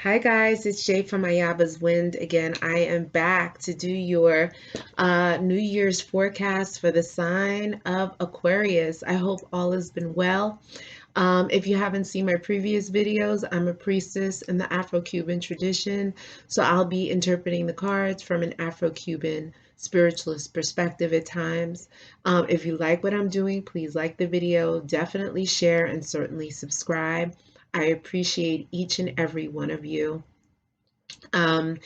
Hi guys, it's Jay from Ayaba's Wind. Again, I am back to do your New Year's forecast for the sign of Aquarius. I hope all has been well. If you haven't seen my previous videos, I'm a priestess in the Afro-Cuban tradition, so I'll be interpreting the cards from an Afro-Cuban spiritualist perspective at times. If you like what I'm doing, please like the video, definitely share, and certainly subscribe. I appreciate each and every one of you. Um,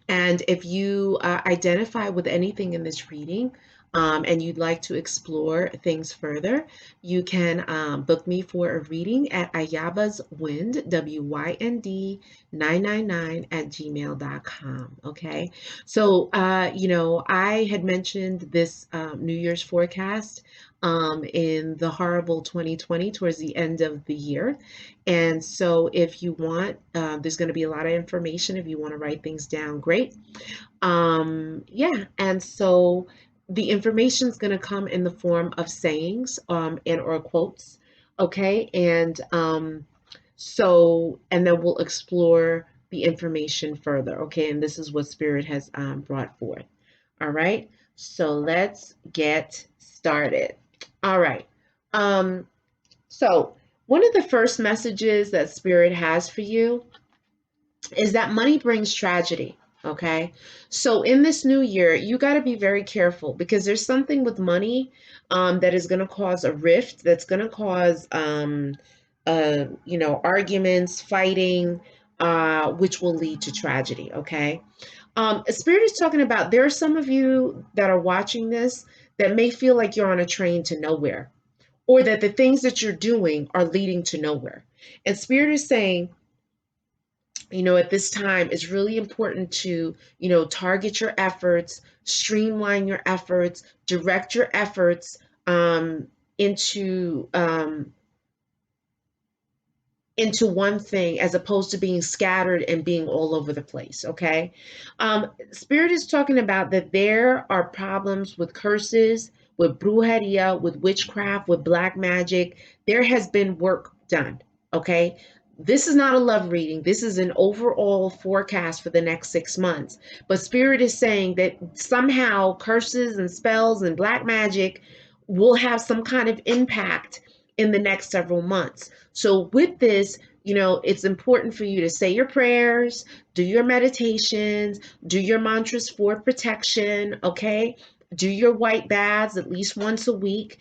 and if you identify with anything in this reading and you'd like to explore things further, you can book me for a reading at Ayaba's Wind, WYND 999 at gmail.com. Okay. So, I had mentioned this New Year's forecast in the horrible 2020 towards the end of the year. And so if you want, there's going to be a lot of information. If you want to write things down, great. Yeah, and so the information is going to come in the form of sayings and or quotes, okay? And then we'll explore the information further, okay? And this is what Spirit has brought forth. All right, so let's get started. All right. Um, so one of the first messages that Spirit has for you is that money brings tragedy. Okay. So in this new year, you got to be very careful because there's something with money that is going to cause a rift, that's going to cause, arguments, fighting, which will lead to tragedy. Okay. Spirit is talking about there are some of you that are watching this that may feel like you're on a train to nowhere, or that the things that you're doing are leading to nowhere. And Spirit is saying, at this time, it's really important to, target your efforts, streamline your efforts, direct your efforts into into one thing as opposed to being scattered and being all over the place. Okay. Spirit is talking about that there are problems with curses, with brujeria, with witchcraft, with black magic. There has been work done. Okay. This is not a love reading. This is an overall forecast for the next 6 months. But Spirit is saying that somehow curses and spells and black magic will have some kind of impact in the next several months. So with this, it's important for you to say your prayers, do your meditations, do your mantras for protection, okay? Do your white baths at least once a week,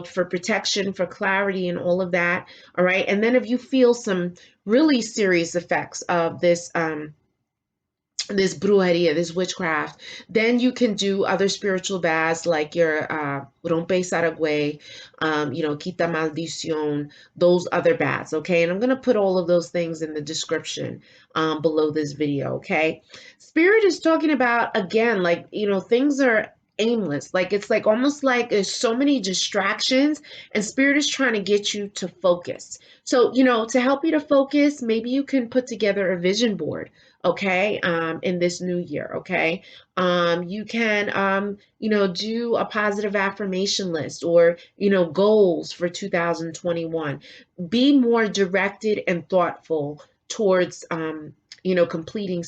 for protection, for clarity, and all of that. All right. And then if you feel some really serious effects of this brujeria, this witchcraft, then you can do other spiritual baths like your ROMPE SARAGUEY, Quita Maldición, those other baths, okay? And I'm going to put all of those things in the description below this video, okay? Spirit is talking about, again, like, things are aimless. Like, it's like almost like there's so many distractions, and Spirit is trying to get you to focus. So, to help you to focus, maybe you can put together a vision board, okay, in this new year, okay? You can, do a positive affirmation list, or, goals for 2021. Be more directed and thoughtful towards, completing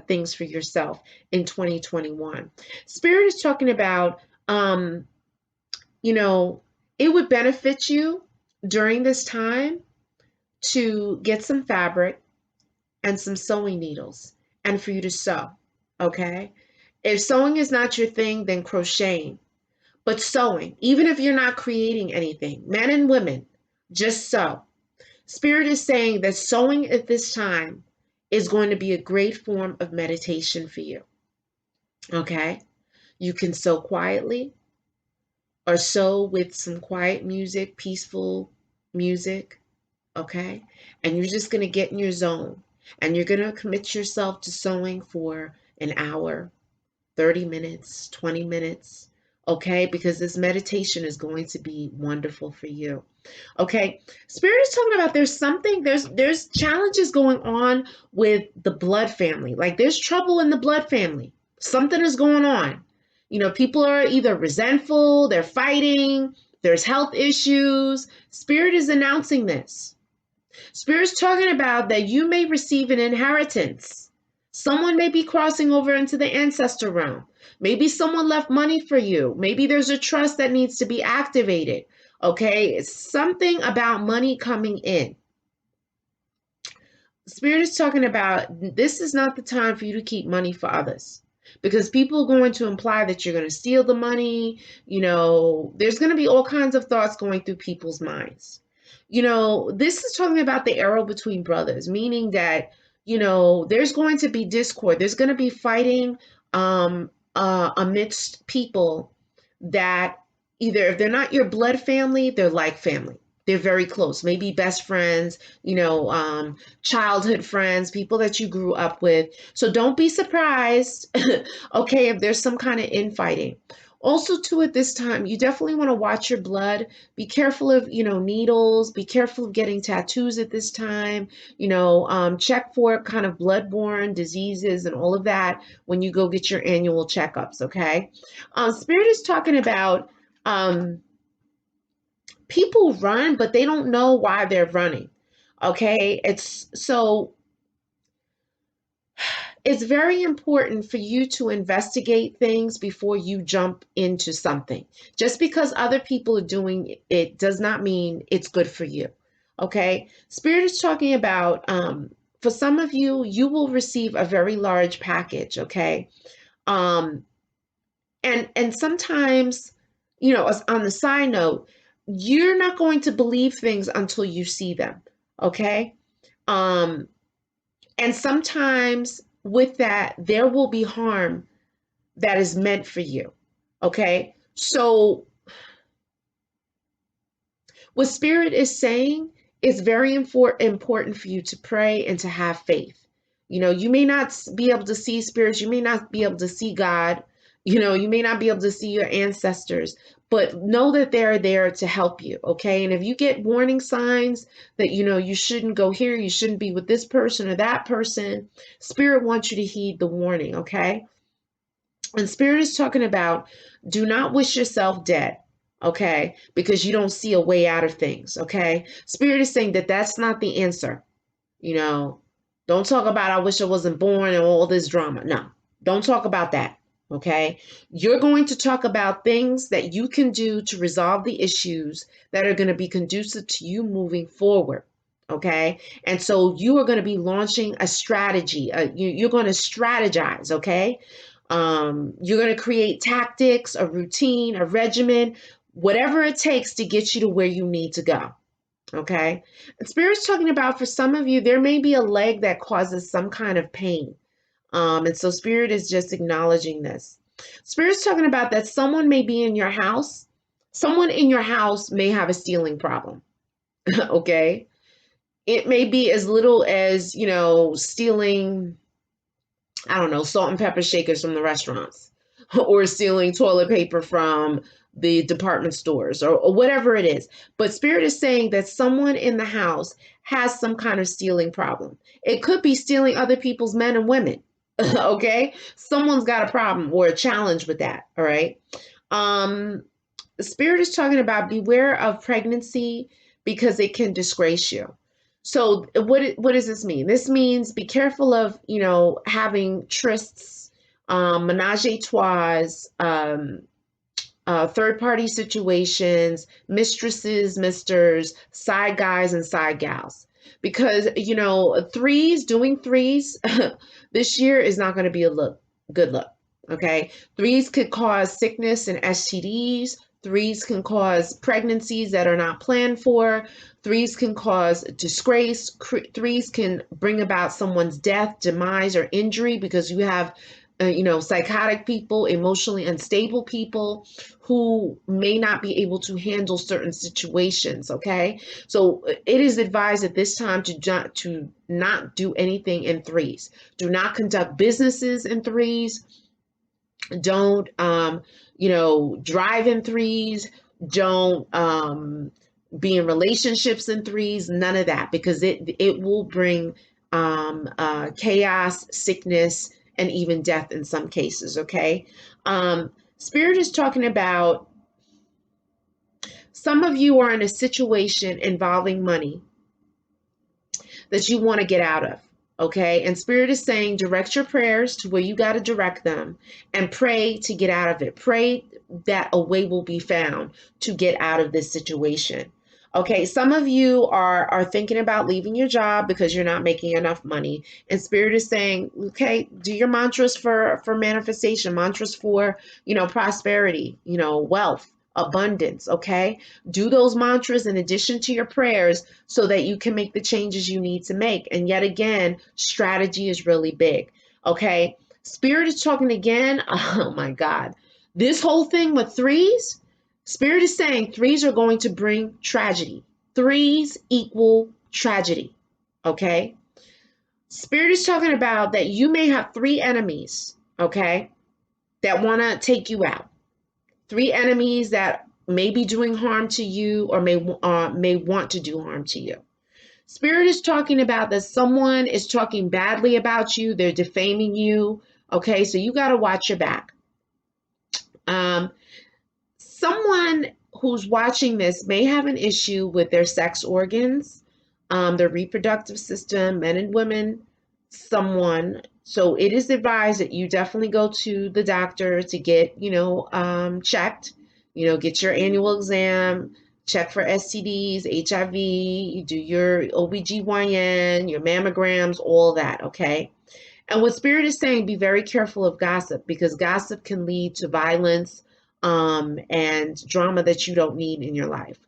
things for yourself in 2021. Spirit is talking about, you know, it would benefit you during this time to get some fabric and some sewing needles and for you to sew, okay? If sewing is not your thing, then crocheting. But sewing, even if you're not creating anything, men and women, just sew. Spirit is saying that sewing at this time is going to be a great form of meditation for you, okay? You can sew quietly or sew with some quiet music, peaceful music, okay? And you're just going to get in your zone. And you're going to commit yourself to sewing for an hour, 30 minutes, 20 minutes, okay? Because this meditation is going to be wonderful for you. Okay? Spirit is talking about there's challenges going on with the blood family. Like, there's trouble in the blood family. Something is going on. People are either resentful, they're fighting, there's health issues. Spirit is announcing this. Spirit's talking about that you may receive an inheritance. Someone may be crossing over into the ancestor realm. Maybe someone left money for you. Maybe there's a trust that needs to be activated. Okay, it's something about money coming in. Spirit is talking about this is not the time for you to keep money for others, because people are going to imply that you're going to steal the money. There's going to be all kinds of thoughts going through people's minds. This is talking about the arrow between brothers, meaning that, there's going to be discord. There's going to be fighting amidst people that either, if they're not your blood family, they're like family. They're very close, maybe best friends, childhood friends, people that you grew up with. So don't be surprised, okay, if there's some kind of infighting. Also, too, at this time, you definitely want to watch your blood. Be careful of, needles. Be careful of getting tattoos at this time. Check for kind of bloodborne diseases and all of that when you go get your annual checkups, okay? Spirit is talking about people run, but they don't know why they're running. Okay. It's very important for you to investigate things before you jump into something. Just because other people are doing it does not mean it's good for you. Okay. Spirit is talking about, for some of you, you will receive a very large package. Okay. Um, and sometimes, on the side note, you're not going to believe things until you see them. Okay. um and sometimes with that there will be harm that is meant for you. Okay, so what Spirit is saying is very important for you to pray and to have faith. You may not be able to see spirits, you may not be able to see God, you may not be able to see your ancestors, but know that they're there to help you. Okay, and if you get warning signs that you shouldn't go here, you shouldn't be with this person or that person, Spirit wants you to heed the warning. Okay, and Spirit is talking about, do not wish yourself dead, okay? Because you don't see a way out of things, okay? Spirit is saying that that's not the answer. You know, don't talk about, I wish I wasn't born and all this drama. No, don't talk about that, okay? You're going to talk about things that you can do to resolve the issues that are going to be conducive to you moving forward. Okay. And so you are going to be launching a strategy. You're going to strategize. Okay. You're going to create tactics, a routine, a regimen, whatever it takes to get you to where you need to go. Okay. And Spirit's talking about, for some of you, there may be a leg that causes some kind of pain. And so Spirit is just acknowledging this. Spirit's talking about that someone may be in your house. Someone in your house may have a stealing problem. Okay. It may be as little as, stealing, I don't know, salt and pepper shakers from the restaurants, or stealing toilet paper from the department stores, or whatever it is. But Spirit is saying that someone in the house has some kind of stealing problem. It could be stealing other people's men and women. Okay. Someone's got a problem or a challenge with that. All right. Um, Spirit is talking about, beware of pregnancy because it can disgrace you. So what does this mean? This means be careful of, having trysts, menage a trois, third party situations, mistresses, misters, side guys, and side gals. Because, doing threes this year is not going to be good look. Okay. Threes could cause sickness and STDs. Threes can cause pregnancies that are not planned for. Threes can cause disgrace. Threes can bring about someone's death, demise, or injury, because you have, psychotic people, emotionally unstable people who may not be able to handle certain situations. Okay. So it is advised at this time to not do anything in threes. Do not conduct businesses in threes. Don't, drive in threes. Don't, be in relationships in threes. None of that, because it will bring, chaos, sickness, and even death in some cases. Okay. Spirit is talking about, some of you are in a situation involving money that you want to get out of. Okay. And Spirit is saying direct your prayers to where you got to direct them and pray to get out of it. Pray that a way will be found to get out of this situation. Okay, some of you are thinking about leaving your job because you're not making enough money, and Spirit is saying, okay, do your mantras for manifestation, mantras for prosperity, wealth, abundance. Okay, do those mantras in addition to your prayers so that you can make the changes you need to make. And yet again, strategy is really big. Okay, Spirit is talking again. Oh my God, this whole thing with threes. Spirit is saying threes are going to bring tragedy. Threes equal tragedy. Okay? Spirit is talking about that you may have three enemies, okay, that want to take you out. Three enemies that may be doing harm to you or may want to do harm to you. Spirit is talking about that someone is talking badly about you. They're defaming you. Okay, so you got to watch your back. Someone who's watching this may have an issue with their sex organs, their reproductive system, men and women, someone. So it is advised that you definitely go to the doctor to get, checked, get your annual exam, check for STDs, HIV, you do your OBGYN, your mammograms, all that, okay? And what Spirit is saying, be very careful of gossip because gossip can lead to violence and drama that you don't need in your life.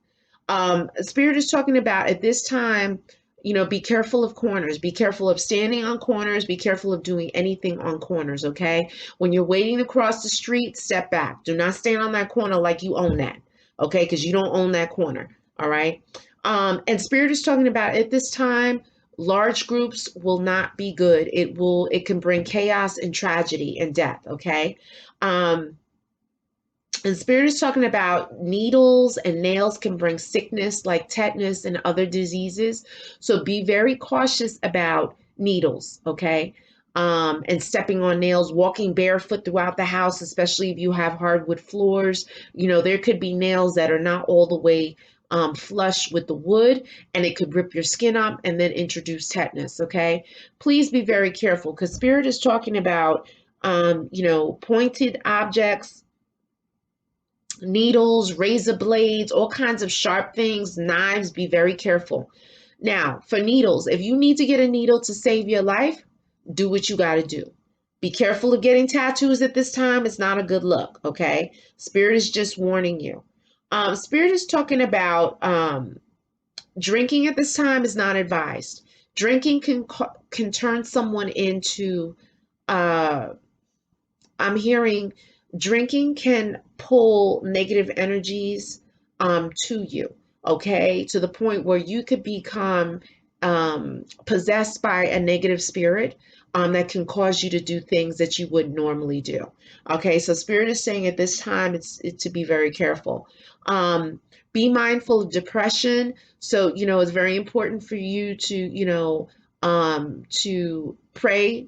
Spirit is talking about at this time, be careful of corners, be careful of standing on corners, be careful of doing anything on corners, okay? When you're waiting to cross the street, step back. Do not stand on that corner like you own that, okay? Because you don't own that corner, all right? And Spirit is talking about at this time, large groups will not be good. It can bring chaos and tragedy and death, okay? And Spirit is talking about needles and nails can bring sickness like tetanus and other diseases. So be very cautious about needles, okay? And stepping on nails, walking barefoot throughout the house, especially if you have hardwood floors. There could be nails that are not all the way flush with the wood, and it could rip your skin up and then introduce tetanus, okay? Please be very careful because Spirit is talking about, pointed objects, needles, razor blades, all kinds of sharp things, knives. Be very careful. Now, for needles, if you need to get a needle to save your life, do what you got to do. Be careful of getting tattoos at this time. It's not a good look, okay? Spirit is just warning you. Spirit is talking about drinking at this time is not advised. Drinking can turn someone into, I'm hearing drinking can pull negative energies to you, okay? To the point where you could become possessed by a negative spirit that can cause you to do things that you would normally do. Okay, so Spirit is saying at this time it's to be very careful. Be mindful of depression. So, it's very important for you to pray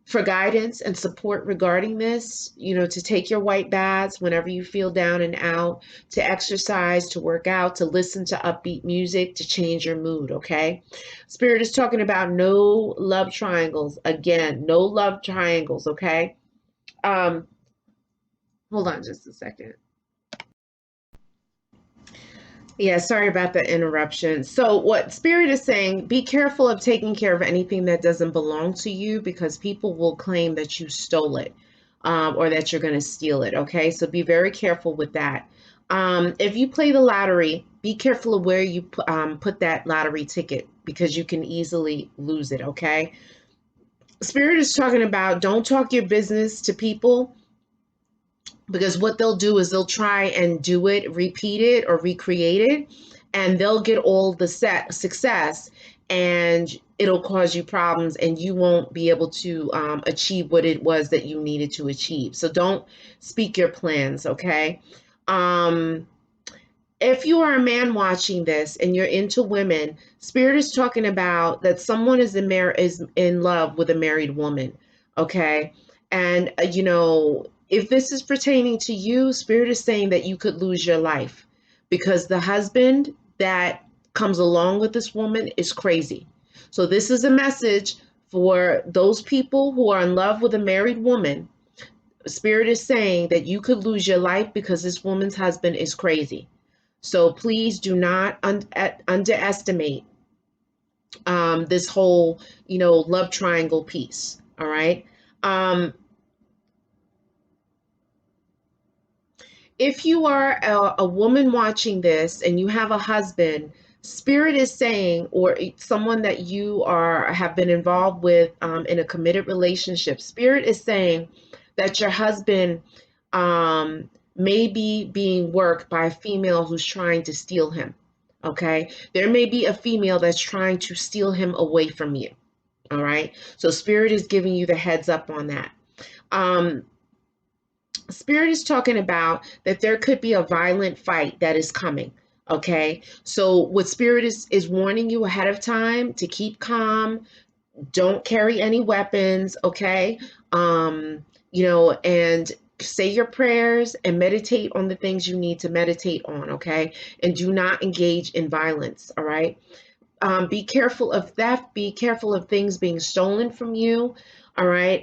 for guidance and support regarding this, to take your white baths whenever you feel down and out, to exercise, to work out, to listen to upbeat music, to change your mood, okay? Spirit is talking about no love triangles. Again, no love triangles, okay? Hold on just a second. Yeah, sorry about the interruption. So what Spirit is saying, be careful of taking care of anything that doesn't belong to you because people will claim that you stole it or that you're going to steal it. Okay, so be very careful with that. If you play the lottery, be careful of where you put that lottery ticket because you can easily lose it. Okay, Spirit is talking about don't talk your business to people because what they'll do is they'll try and do it, repeat it, or recreate it, and they'll get all the success, and it'll cause you problems, and you won't be able to achieve what it was that you needed to achieve. So don't speak your plans, okay? If you are a man watching this and you're into women, Spirit is talking about that someone is in love with a married woman, okay? And if this is pertaining to you, Spirit is saying that you could lose your life because the husband that comes along with this woman is crazy. So this is a message for those people who are in love with a married woman. Spirit is saying that you could lose your life because this woman's husband is crazy. So please do not underestimate this whole, love triangle piece. All right. Um, if you are a woman watching this and you have a husband, Spirit is saying, or someone that you have been involved with in a committed relationship, Spirit is saying that your husband may be being worked by a female who's trying to steal him. Okay, there may be a female that's trying to steal him away from you. All right, so Spirit is giving you the heads up on that. Spirit is talking about that there could be a violent fight that is coming. Okay, so what Spirit is warning you ahead of time to keep calm, don't carry any weapons. Okay, and say your prayers and meditate on the things you need to meditate on. Okay, and do not engage in violence. All right. Be careful of theft. Be careful of things being stolen from you. All right.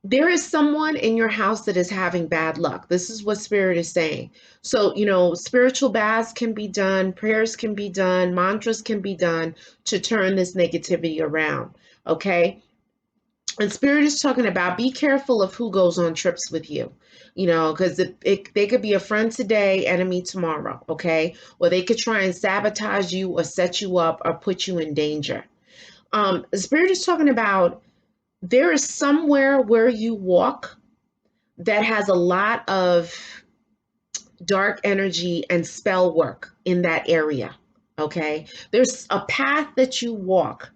There is someone in your house that is having bad luck. This is what Spirit is saying. So, spiritual baths can be done, prayers can be done, mantras can be done to turn this negativity around. Okay. And Spirit is talking about be careful of who goes on trips with you, because they could be a friend today, enemy tomorrow. Okay. Or they could try and sabotage you or set you up or put you in danger. Spirit is talking about there is somewhere where you walk that has a lot of dark energy and spell work in that area. Okay. There's a path that you walk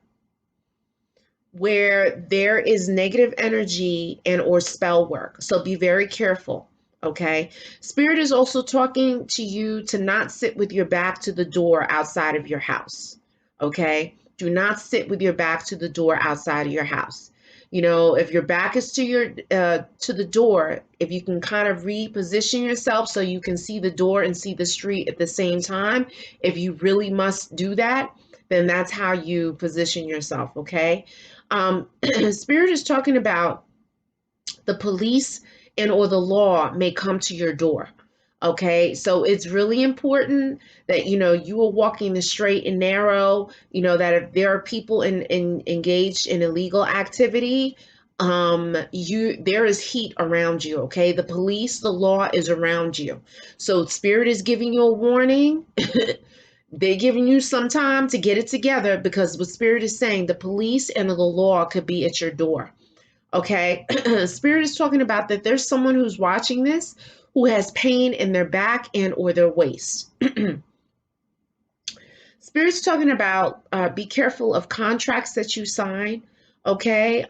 where there is negative energy and or spell work. So be very careful. Okay. Spirit is also talking to you to not sit with your back to the door outside of your house. Okay. Do not sit with your back to the door outside of your house. If your back is to the door, if you can kind of reposition yourself so you can see the door and see the street at the same time, if you really must do that, then that's how you position yourself. Okay. Spirit is talking about the police and or the law may come to your door. Okay, so it's really important that you are walking the straight and narrow. That if there are people engaged in illegal activity, there is heat around you. Okay, the police, the law is around you. So Spirit is giving you a warning. They're giving you some time to get it together because what Spirit is saying, the police and the law could be at your door. Okay, Spirit is talking about that there's someone who's watching this who has pain in their back and or their waist. Spirit's talking about be careful of contracts that you sign. Okay,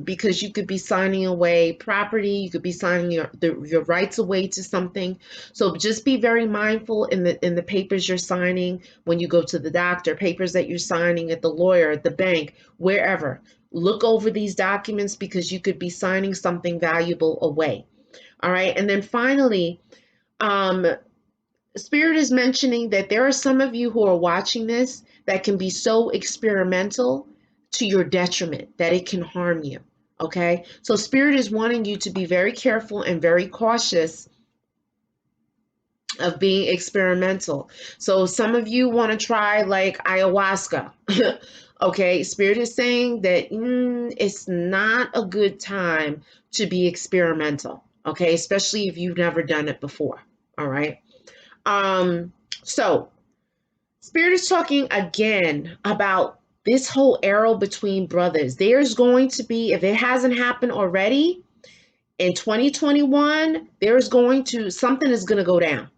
because you could be signing away property, you could be signing your rights away to something. So just be very mindful in the papers you're signing when you go to the doctor, papers that you're signing at the lawyer, at the bank, wherever. Look over these documents because you could be signing something valuable away. All right, and then finally, Spirit is mentioning that there are some of you who are watching this that can be so experimental to your detriment that it can harm you. Okay, so Spirit is wanting you to be very careful and very cautious of being experimental. So some of you want to try like ayahuasca. Okay, Spirit is saying that it's not a good time to be experimental. Okay, especially if you've never done it before. All right. So Spirit is talking again about this whole arrow between brothers. There's going to be, if it hasn't happened already, in 2021, something is going to go down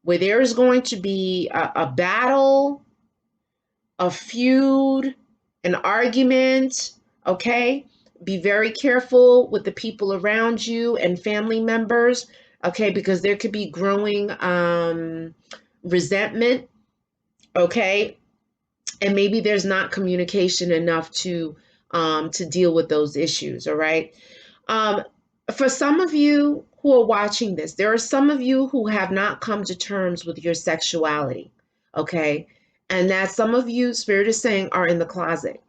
where there is going to be a battle, a feud, an argument. Okay. Be very careful with the people around you and family members. Okay. Because there could be growing resentment. Okay. And maybe there's not communication enough to deal with those issues. All right. For some of you who are watching this, there are some of you who have not come to terms with your sexuality. okay? And that some of you, Spirit is saying, are in the closet.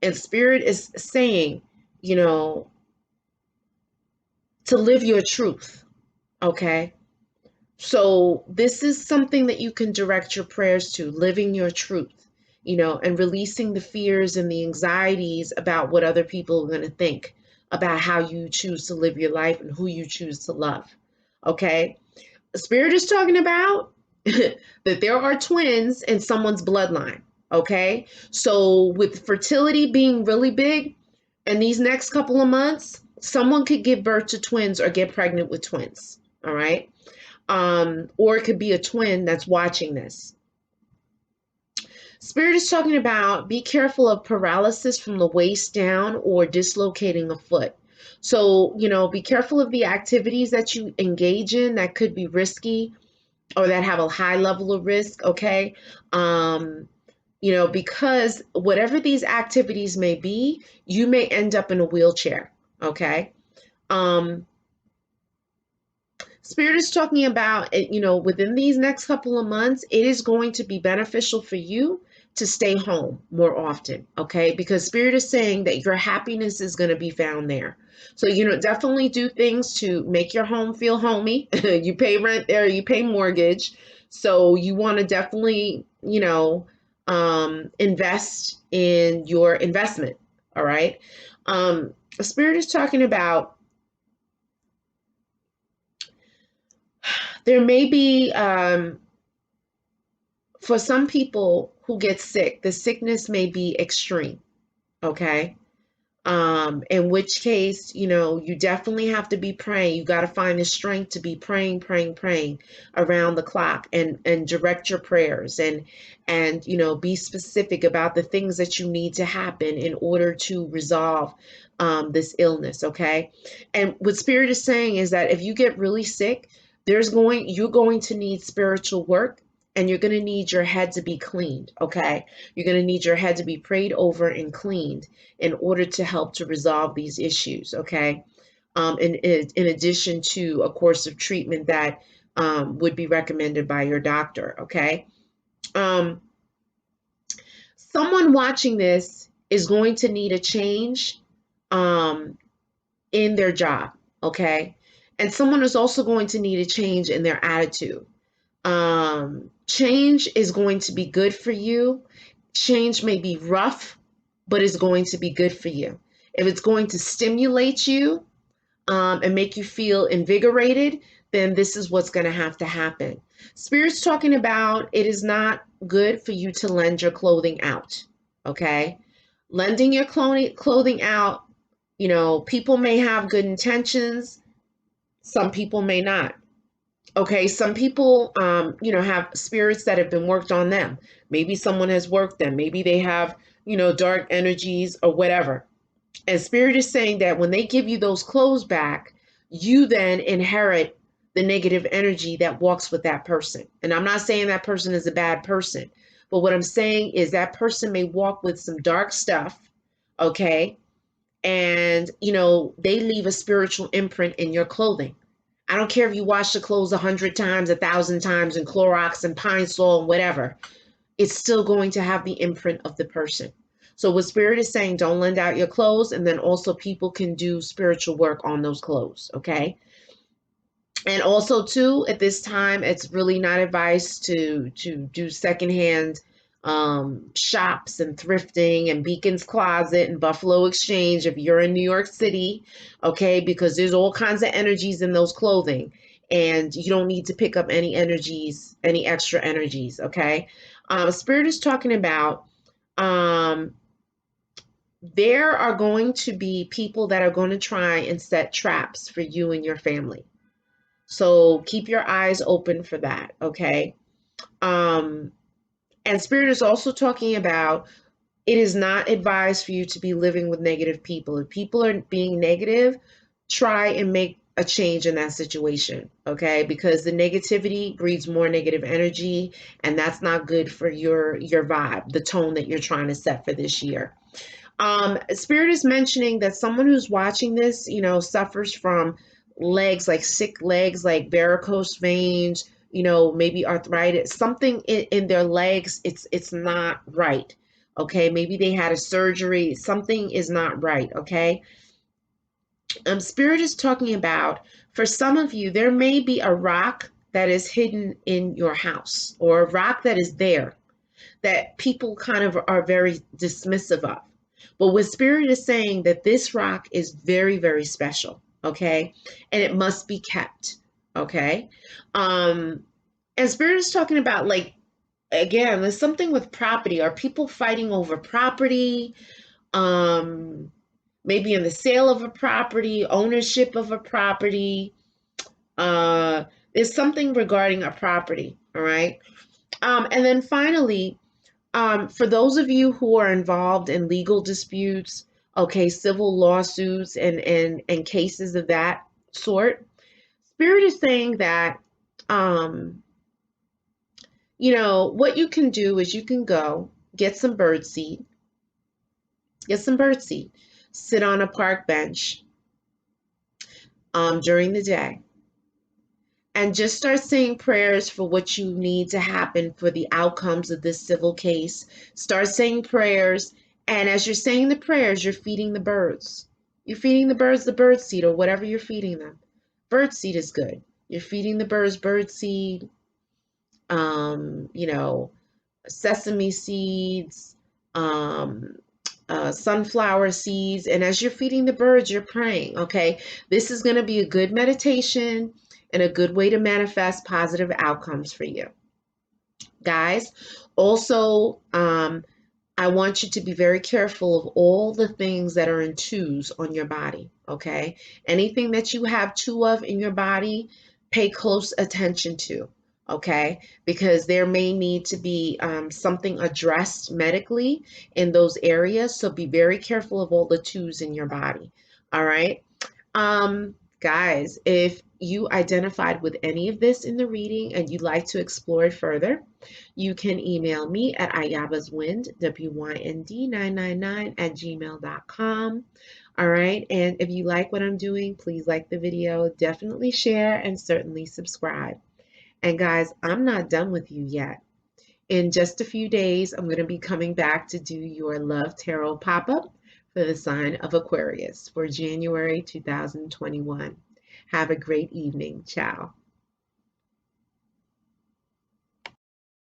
And Spirit is saying, you know, to live your truth, okay? So this is something that you can direct your prayers to, living your truth, and releasing the fears and the anxieties about what other people are going to think about how you choose to live your life and who you choose to love. Okay? Spirit is talking about that there are twins in someone's bloodline. Okay? So with fertility being really big in these next couple of months, someone could give birth to twins or get pregnant with twins. All right? Or it could be a twin that's watching this. Spirit is talking about be careful of paralysis from the waist down or dislocating a foot. So, be careful of the activities that you engage in that could be risky or that have a high level of risk, okay? Because whatever these activities may be, you may end up in a wheelchair, okay? Spirit is talking about, within these next couple of months, it is going to be beneficial for you to stay home more often, okay? Because Spirit is saying that your happiness is going to be found there. So, definitely do things to make your home feel homey. You pay rent there, you pay mortgage. So you want to definitely, invest in your investment, all right? Spirit is talking about there may be for some people who get sick, the sickness may be extreme, okay? In which case, you definitely have to be praying. You got to find the strength to be praying, praying, praying around the clock and direct your prayers and be specific about the things that you need to happen in order to resolve this illness, okay? And what Spirit is saying is that if you get really sick, you're going to need spiritual work and you're going to need your head to be cleaned, okay? You're going to need your head to be prayed over and cleaned in order to help to resolve these issues, okay? In addition to a course of treatment that would be recommended by your doctor, okay? Someone watching this is going to need a change in their job, okay? And someone is also going to need a change in their attitude. Change is going to be good for you. Change may be rough, but it's going to be good for you. If it's going to stimulate you and make you feel invigorated, then this is what's going to have to happen. Spirit's talking about it is not good for you to lend your clothing out, okay? Lending your clothing out, people may have good intentions, some people may not. Okay, some people, have spirits that have been worked on them. Maybe someone has worked them. Maybe they have, dark energies or whatever. And Spirit is saying that when they give you those clothes back, you then inherit the negative energy that walks with that person. And I'm not saying that person is a bad person, but what I'm saying is that person may walk with some dark stuff, okay? And, they leave a spiritual imprint in your clothing. I don't care if you wash the clothes 100 times, 1,000 times in Clorox and Pine Sol and whatever. It's still going to have the imprint of the person. So what Spirit is saying, don't lend out your clothes, and then also people can do spiritual work on those clothes, okay? And also too, at this time, it's really not advised to do secondhand shops and thrifting and Beacon's Closet and Buffalo Exchange if you're in New York City, okay? Because there's all kinds of energies in those clothing, and you don't need to pick up any energies, any extra energies, okay? Spirit is talking about there are going to be people that are going to try and set traps for you and your family. So keep your eyes open for that, okay? And Spirit is also talking about it is not advised for you to be living with negative people. If people are being negative, try and make a change in that situation, okay? Because the negativity breeds more negative energy, and that's not good for your vibe, the tone that you're trying to set for this year. Spirit is mentioning that someone who's watching this, suffers from legs, like sick legs, like varicose veins, you know, maybe arthritis, something in their legs, it's not right. Okay, maybe they had a surgery, something is not right. Okay, Spirit is talking about, for some of you, there may be a rock that is hidden in your house, or a rock that is there that people kind of are very dismissive of. But what Spirit is saying, that this rock is very, very special, okay? And it must be kept, okay? And Spirit is talking about, like, again, there's something with property. Are people fighting over property? Um, Maybe in the sale of a property, ownership of a property. Uh, there's something regarding a property, all right? And then finally, for those of you who are involved in legal disputes, okay, civil lawsuits and cases of that sort, Spirit is saying that, um, you know, what you can do is you can go get some birdseed, sit on a park bench during the day, and just start saying prayers for what you need to happen for the outcomes of this civil case. Start saying prayers, and as you're saying the prayers, you're feeding the birds. You're feeding the birds the bird seed or whatever you're feeding them. Bird seed is good. You're feeding the birds bird seed, you know, sesame seeds, um, sunflower seeds. And as you're feeding the birds, you're praying, okay? This is going to be a good meditation and a good way to manifest positive outcomes for you. Guys, also, I want you to be very careful of all the things that are in twos on your body, okay? Anything that you have two of in your body, pay close attention to, okay? Because there may need to be something addressed medically in those areas. So be very careful of all the twos in your body, all right? Guys, if you identified with any of this in the reading and you'd like to explore it further, you can email me at ayabaswind, WYND999 at gmail.com. All right. And if you like what I'm doing, please like the video, definitely share, and certainly subscribe. And guys, I'm not done with you yet. In just a few days, I'm going to be coming back to do your Love Tarot pop-up for the sign of Aquarius for January 2021. Have a great evening. Ciao.